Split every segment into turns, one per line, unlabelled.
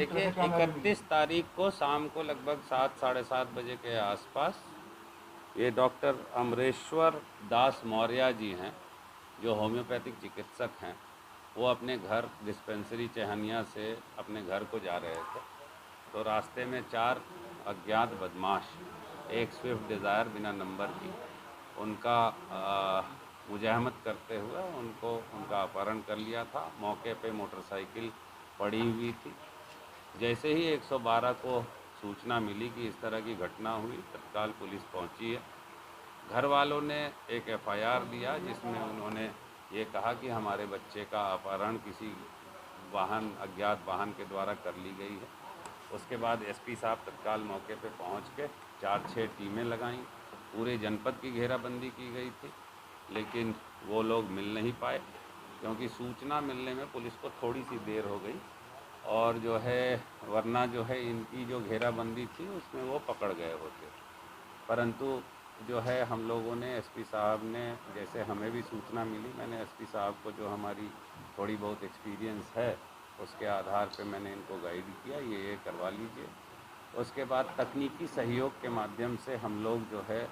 देखिए 31 तारीख को शाम को लगभग 7 साढ़े 7 बजे के आसपास ये डॉक्टर अमरेश्वर दास मौर्य जी हैं, जो होम्योपैथिक चिकित्सक हैं। वो अपने घर डिस्पेंसरी चहनिया से अपने घर को जा रहे थे, तो रास्ते में 4 अज्ञात बदमाश एक स्विफ्ट डिज़ायर बिना नंबर की उनका मुजाहमत करते हुए उनका अपहरण कर लिया था। मौके पे मोटरसाइकिल पड़ी हुई थी। जैसे ही 112 को सूचना मिली कि इस तरह की घटना हुई, तत्काल पुलिस पहुंची है। घर वालों ने एक एफआईआर दिया, जिसमें उन्होंने ये कहा कि हमारे बच्चे का अपहरण किसी अज्ञात वाहन के द्वारा कर ली गई है। उसके बाद एसपी साहब तत्काल मौके पे पहुंच के 4-6 टीमें लगाईं। पूरे जनपद की घेराबंदी की गई थी, लेकिन वो लोग मिल नहीं पाए, क्योंकि सूचना मिलने में पुलिस को थोड़ी सी देर हो गई, और जो है वरना जो है इनकी जो घेराबंदी थी उसमें वो पकड़ गए होते। परंतु जो है हम लोगों ने, एसपी साहब ने, जैसे हमें भी सूचना मिली, मैंने एसपी साहब को, जो हमारी थोड़ी बहुत एक्सपीरियंस है, उसके आधार पे मैंने इनको गाइड किया, ये करवा लीजिए। उसके बाद तकनीकी सहयोग के माध्यम से हम लोग जो है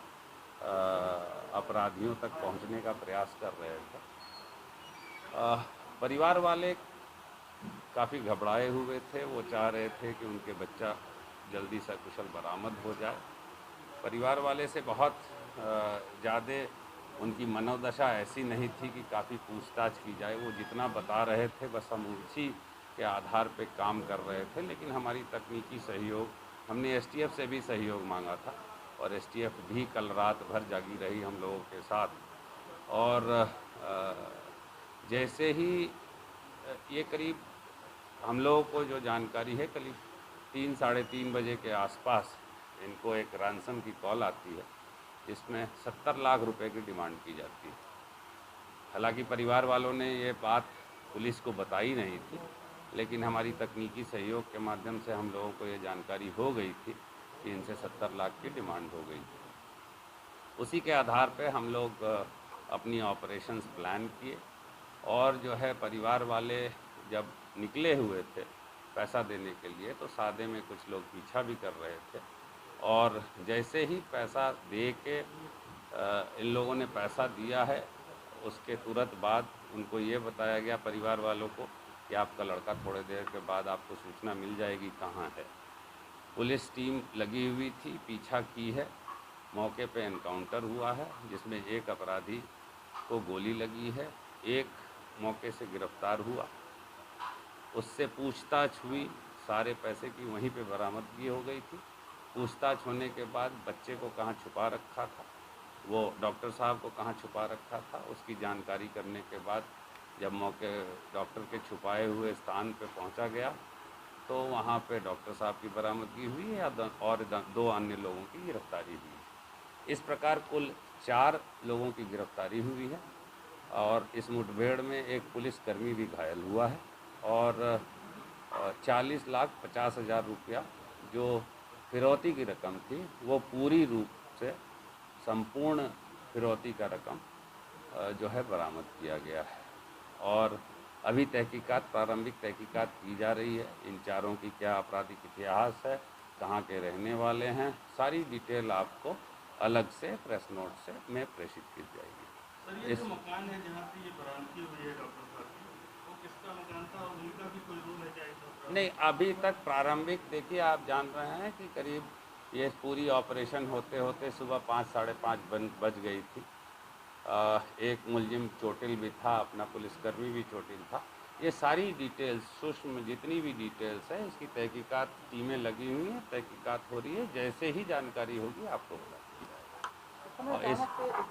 अपराधियों तक पहुंचने का प्रयास कर रहे थे। परिवार वाले काफ़ी घबराए हुए थे। वो चाह रहे थे कि उनके बच्चा जल्दी सकुशल बरामद हो जाए। परिवार वाले से बहुत ज़्यादा उनकी मनोदशा ऐसी नहीं थी कि काफ़ी पूछताछ की जाए। वो जितना बता रहे थे बस हम उसी के आधार पे काम कर रहे थे। लेकिन हमारी तकनीकी सहयोग, हमने एसटीएफ से भी सहयोग मांगा था, और एसटीएफ भी कल रात भर जागी रही हम लोगों के साथ। और जैसे ही ये करीब हम लोगों को जो जानकारी है, करीब 3 साढ़े 3 बजे के आसपास इनको एक रैंसम की कॉल आती है, जिसमें 70 लाख रुपए की डिमांड की जाती है। हालांकि परिवार वालों ने ये बात पुलिस को बताई नहीं थी, लेकिन हमारी तकनीकी सहयोग के माध्यम से हम लोगों को ये जानकारी हो गई थी कि इनसे 70 लाख की डिमांड हो गई थी। उसी के आधार पे हम लोग अपनी ऑपरेशंस प्लान किए, और जो है परिवार वाले जब निकले हुए थे पैसा देने के लिए, तो सादे में कुछ लोग पीछा भी कर रहे थे। और जैसे ही पैसा दे के इन लोगों ने पैसा दिया है, उसके तुरंत बाद उनको ये बताया गया परिवार वालों को कि आपका लड़का थोड़ी देर के बाद आपको सूचना मिल जाएगी कहाँ है। पुलिस टीम लगी हुई थी, पीछा की है। मौके पे एनकाउंटर हुआ है, जिसमें एक अपराधी को गोली लगी है, एक मौके से गिरफ्तार हुआ। उससे पूछताछ हुई, सारे पैसे की वहीं पे बरामदगी हो गई थी। पूछताछ होने के बाद बच्चे को कहाँ छुपा रखा था, वो डॉक्टर साहब को कहाँ छुपा रखा था, उसकी जानकारी करने के बाद जब मौके डॉक्टर के छुपाए हुए स्थान पे पहुंचा गया, तो वहाँ पे डॉक्टर साहब की बरामदगी हुई है, और 2 अन्य लोगों की गिरफ्तारी हुई है। इस प्रकार कुल 4 लोगों की गिरफ्तारी हुई है, और इस मुठभेड़ में एक पुलिसकर्मी भी घायल हुआ है। और 40,50,000 रुपया जो फिरौती की रकम थी, वो पूरी रूप से संपूर्ण फिरौती का रकम जो है बरामद किया गया है। और अभी प्रारंभिक तहकीकात की जा रही है। इन चारों की क्या आपराधिक इतिहास है, कहाँ के रहने वाले हैं, सारी डिटेल आपको अलग से प्रेस नोट से में प्रेषित की जाएगी।
सर, ये जो मकान है जहाँ पे ये बरामदगी हुई है डॉक्टर साहब की, वो किसका मकान था और उनका भी कोई रोल है क्या इसमें?
नहीं, अभी तक प्रारंभिक, देखिए आप जान रहे हैं कि करीब ये पूरी ऑपरेशन होते होते सुबह 5 साढ़े 5 बज गई थी। एक मुलजिम चोटिल भी था, अपना पुलिसकर्मी भी चोटिल था। ये सारी डिटेल्स, सूक्ष्म जितनी भी डिटेल्स है, इसकी तहकीकात टीमें लगी हुई हैं, तहकीकात हो रही है। जैसे ही जानकारी होगी आपको बता दी जाएगी। और